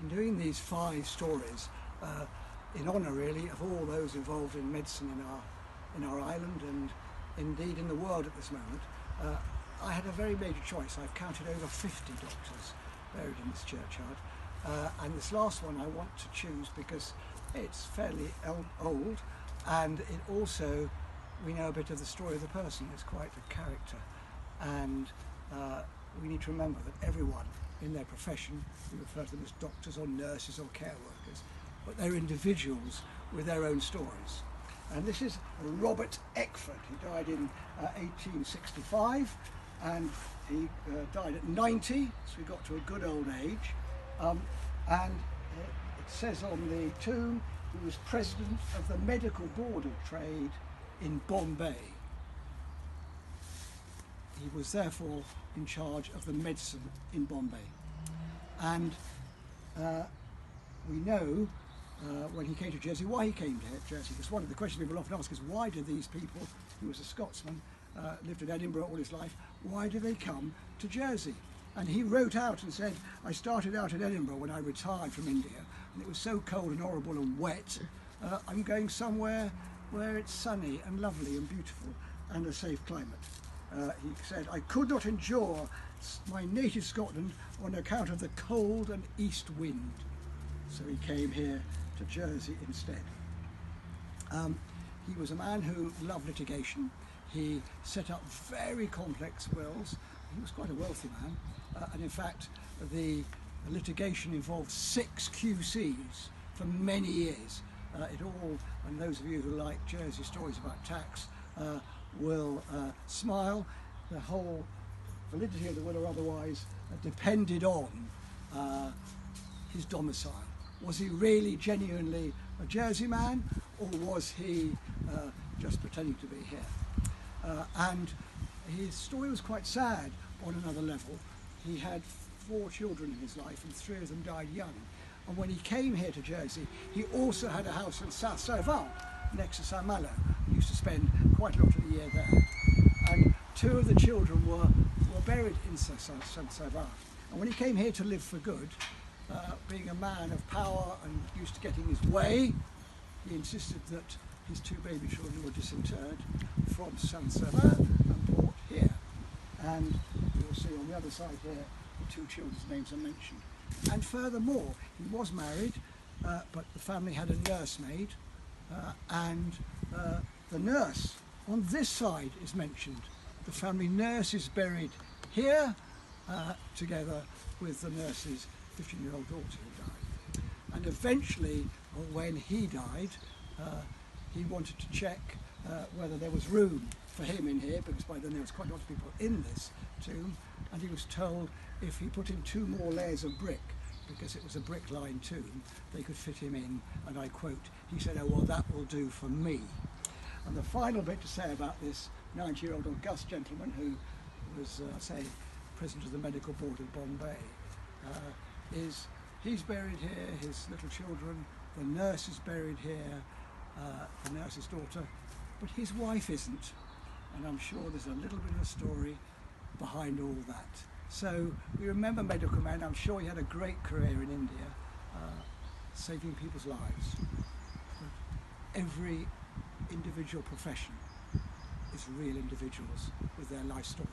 I'm doing these 5 stories in honour really of all those involved in medicine in our island and indeed in the world at this moment. I had a very major choice. I've counted over 50 doctors buried in this churchyard, and this last one I want to choose because it's fairly old, and it also, we know a bit of the story of the person. It's quite a character, and we need to remember that everyone in their profession, we refer to them as doctors or nurses or care workers, but they're individuals with their own stories. And this is Robert Eckford. He died in 1865, and he died at 90, so he got to a good old age. And it says on the tomb, he was president of the Medical Board of Trade in Bombay. He was therefore in charge of the medicine in Bombay. And we know when he came to Jersey, why he came to Jersey. Because one of the questions people often ask is, why do these people, he was a Scotsman, lived in Edinburgh all his life, why do they come to Jersey? And he wrote out and said, I started out in Edinburgh when I retired from India, and it was so cold and horrible and wet, I'm going somewhere where it's sunny and lovely and beautiful and a safe climate. He said, I could not endure my native Scotland on account of the cold and east wind. So he came here to Jersey instead. He was a man who loved litigation. He set up very complex wills. He was quite a wealthy man. And in fact, the litigation involved 6 QCs for many years. It all, and those of you who like Jersey stories about tax will smile. The whole validity of the will or otherwise depended on his domicile. Was he really genuinely a Jersey man, or was he just pretending to be here? And his story was quite sad on another level. He had 4 children in his life, and 3 of them died young. And when he came here to Jersey, he also had a house in South Servan, next to St Malo. He used to spend quite a lot of the year there. And 2 of the children were buried in St Servan. And when he came here to live for good, being a man of power and used to getting his way, he insisted that his 2 baby children were disinterred from St Servan and brought here. And you'll see on the other side here, the 2 children's names are mentioned. And furthermore, he was married, but the family had a nursemaid, and the nurse on this side is mentioned. The family nurse is buried here, together with the nurse's 15-year-old daughter who died. And eventually, when he died, he wanted to check whether there was room for him in here, because by then there was quite a lot of people in this tomb, and he was told if he put in 2 more layers of brick, because it was a brick-lined tomb, they could fit him in, and I quote, he said, oh well, that will do for me. And the final bit to say about this 90-year-old august gentleman who was, say, president of the Medical Board of Bombay, is he's buried here, his little children, the nurse is buried here, the nurse's daughter, but his wife isn't. And I'm sure there's a little bit of a story behind all that. So we remember medical men. I'm sure he had a great career in India, saving people's lives. But every individual profession is real individuals with their life story.